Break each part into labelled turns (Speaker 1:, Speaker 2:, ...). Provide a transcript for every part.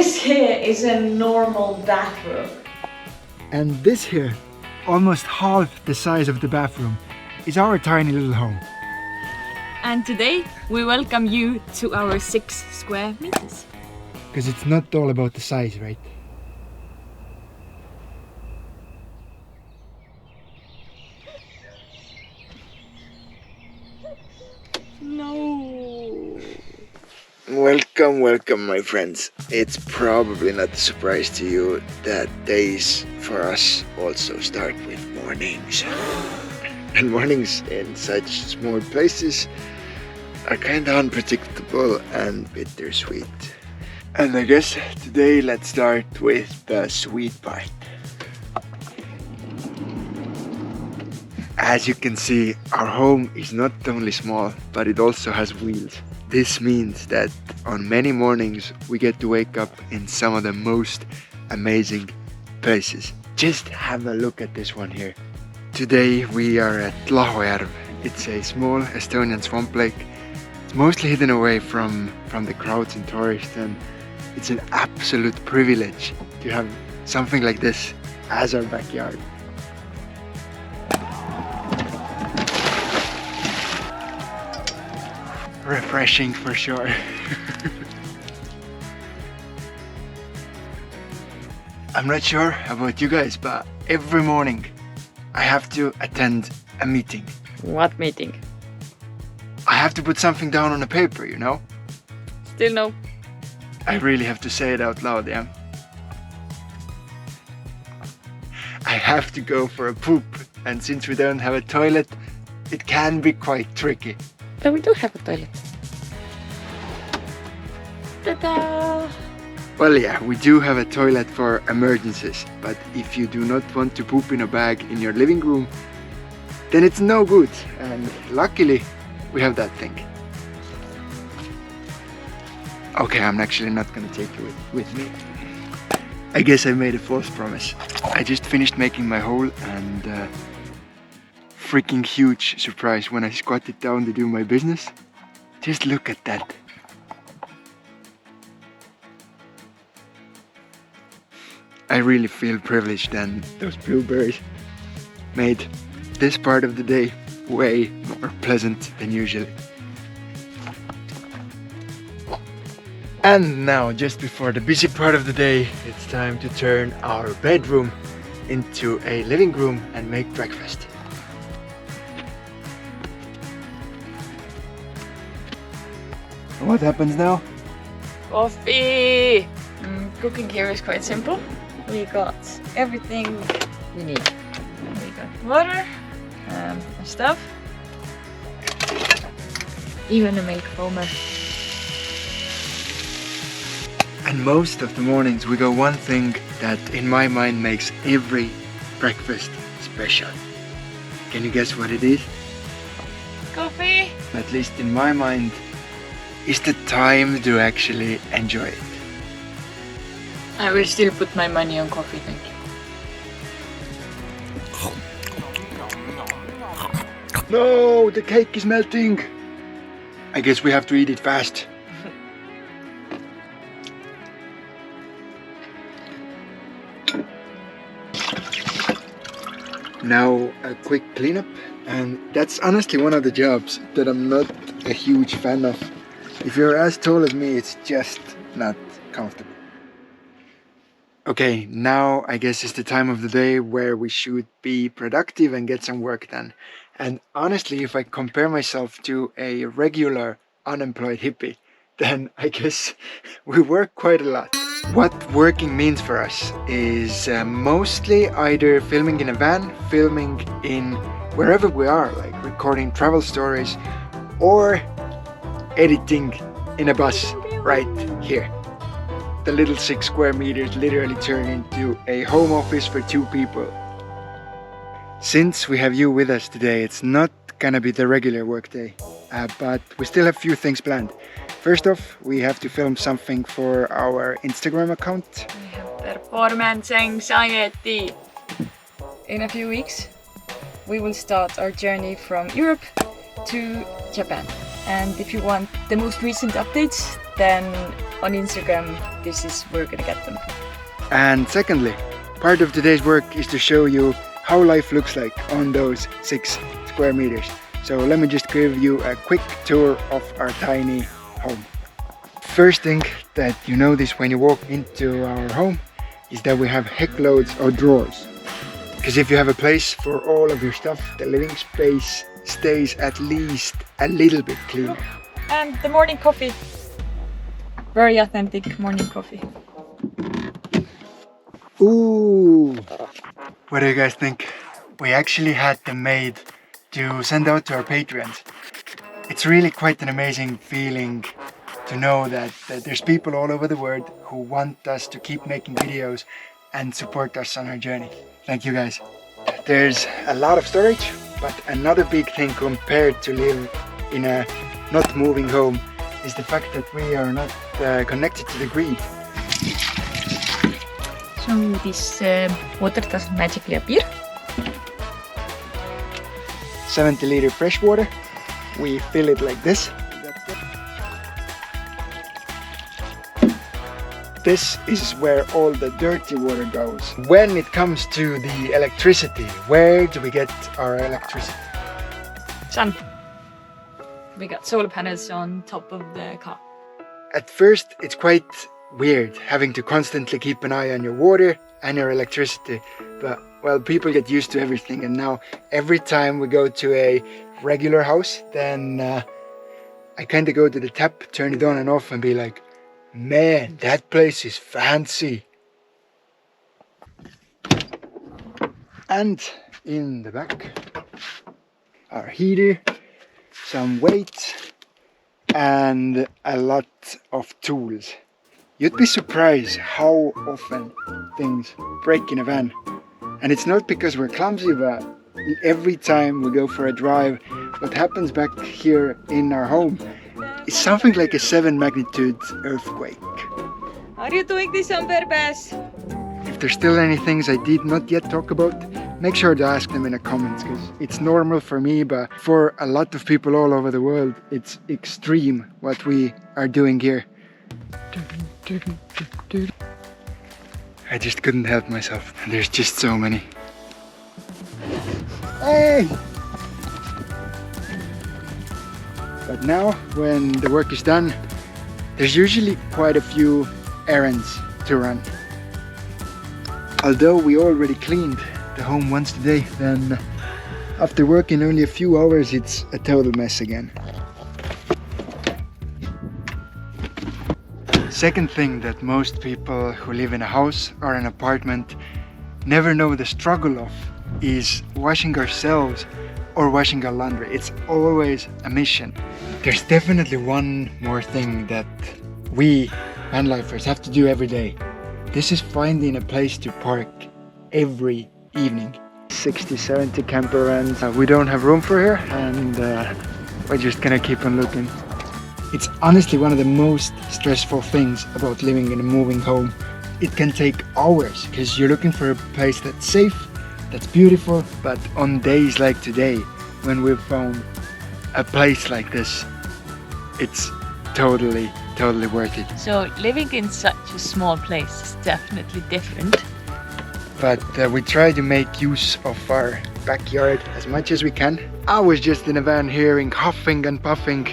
Speaker 1: This here is a normal bathroom.
Speaker 2: And this here, almost half the size of the bathroom, is our tiny little home.
Speaker 3: And today we welcome you to our 6 square meters.
Speaker 2: Because it's not all about the size, right?
Speaker 3: No.
Speaker 4: Welcome my friends. It's probably not a surprise to you that days for us also start with mornings. And mornings in such small places are kinda unpredictable and bittersweet. And I guess today let's start with the sweet part. As you can see, our home is not only small, but it also has wheels. This means that on many mornings we get to wake up in some of the most amazing places. Just have a look at this one here. Today we are at Lahojärv. It's a small Estonian swamp lake. It's mostly hidden away from the crowds and tourists, and it's an absolute privilege to have something like this as our backyard. Refreshing for sure. I'm not sure about you guys, but every morning I have to attend a meeting.
Speaker 3: What meeting?
Speaker 4: I have to put something down on a paper, you know?
Speaker 3: Still no.
Speaker 4: I really have to say it out loud, yeah? I have to go for a poop, and since we don't have a toilet, it can be quite tricky.
Speaker 3: But we do have a toilet. Ta-da!
Speaker 4: Well, yeah, we do have a toilet for emergencies, but if you do not want to poop in a bag in your living room, then it's no good, and luckily we have that thing. Okay, I'm actually not gonna take you with me. I guess I made a false promise. I just finished making my hole, and freaking huge surprise when I squatted down to do my business. Just look at that. I really feel privileged, and those blueberries made this part of the day way more pleasant than usually. And now, just before the busy part of the day, it's time to turn our bedroom into a living room and make breakfast. What happens now?
Speaker 3: Coffee! Cooking here is quite simple. We got everything we need. We got water and stuff. Even a milk foamer.
Speaker 4: And most of the mornings we go one thing that in my mind makes every breakfast special. Can you guess what it is?
Speaker 3: Coffee!
Speaker 4: At least in my mind, it's the time to actually enjoy it.
Speaker 3: I will still put my money on coffee, thank you.
Speaker 4: No, the cake is melting. I guess we have to eat it fast. Now a quick cleanup, and that's honestly one of the jobs that I'm not a huge fan of. If you're as tall as me, it's just not comfortable. Okay, now I guess it's the time of the day where we should be productive and get some work done. And honestly, if I compare myself to a regular unemployed hippie, then I guess we work quite a lot. What working means for us is mostly either filming in a van, filming in wherever we are, like recording travel stories, or editing in a bus right here. The little 6 square meters literally turn into a home office for 2 people. Since we have you with us today, it's not gonna be the regular workday, but we still have a few things planned. First off, we have to film something for our Instagram account.
Speaker 3: We have performance anxiety. In a few weeks, we will start our journey from Europe to Japan. And if you want the most recent updates, then on Instagram, this is where we're gonna get them.
Speaker 4: And secondly, part of today's work is to show you how life looks like on those 6 square meters. So let me just give you a quick tour of our tiny home. First thing that you notice when you walk into our home is that we have heck loads of drawers. Because if you have a place for all of your stuff, the living space stays at least a little bit cleaner.
Speaker 3: And the morning coffee. Very authentic morning coffee.
Speaker 4: Ooh! What do you guys think? We actually had them made to send out to our patrons. It's really quite an amazing feeling to know that there's people all over the world who want us to keep making videos and support us on our journey. Thank you guys. There's a lot of storage, but another big thing compared to live in a not moving home is the fact that we are not connected to the grid.
Speaker 3: So this water doesn't magically appear.
Speaker 4: 70-liter fresh water. We fill it like this. This is where all the dirty water goes. When it comes to the electricity, where do we get our electricity?
Speaker 3: Sun. We got solar panels on top of the car.
Speaker 4: At first, it's quite weird having to constantly keep an eye on your water and your electricity, but well, people get used to everything, and now every time we go to a regular house, then I kind of go to the tap, turn it on and off and be like, man, that place is fancy. And in the back, our heater, some weights and a lot of tools. You'd be surprised how often things break in a van. And it's not because we're clumsy, but every time we go for a drive, what happens back here in our home is something like a 7 magnitude earthquake.
Speaker 3: Are you doing this on purpose?
Speaker 4: If there's still any things I did not yet talk about, make sure to ask them in the comments, because it's normal for me, but for a lot of people all over the world, it's extreme what we are doing here. I just couldn't help myself. There's just so many. Hey! But now, when the work is done, there's usually quite a few errands to run. Although we already cleaned the home once today, then after working only a few hours, it's a total mess again. Second thing that most people who live in a house or an apartment never know the struggle of is washing ourselves or washing our laundry. It's always a mission. There's definitely one more thing that we van lifers have to do every day. This is finding a place to park every evening. 60-70 camper vans. We don't have room for here, and we're just gonna keep on looking. It's honestly one of the most stressful things about living in a moving home. It can take hours because you're looking for a place that's safe, that's beautiful, but on days like today, when we've found a place like this, it's totally worth it.
Speaker 3: So living in such a small place is definitely different.
Speaker 4: But we try to make use of our backyard as much as we can. I was just in a van hearing huffing and puffing.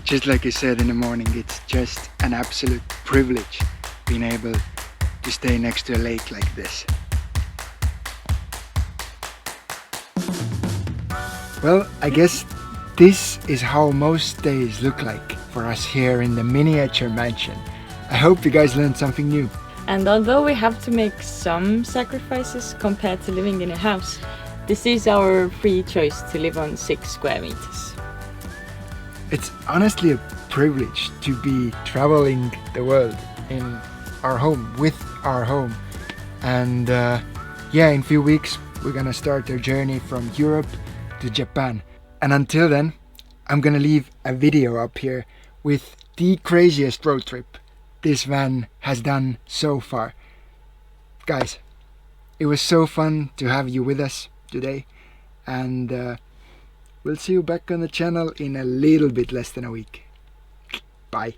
Speaker 4: Just like I said in the morning, it's just an absolute privilege being able to stay next to a lake like this. Well, I guess this is how most days look like for us here in the miniature mansion. I hope you guys learned something new.
Speaker 3: And although we have to make some sacrifices compared to living in a house, this is our free choice to live on 6 square meters.
Speaker 4: It's honestly a privilege to be traveling the world in our home, with our home. And yeah, in a few weeks we're gonna start our journey from Europe to Japan. And until then, I'm gonna leave a video up here with the craziest road trip
Speaker 2: this van has done so far. Guys, it was so fun to have you with us today, and we'll see you back on the channel in a little bit less than a week. Bye.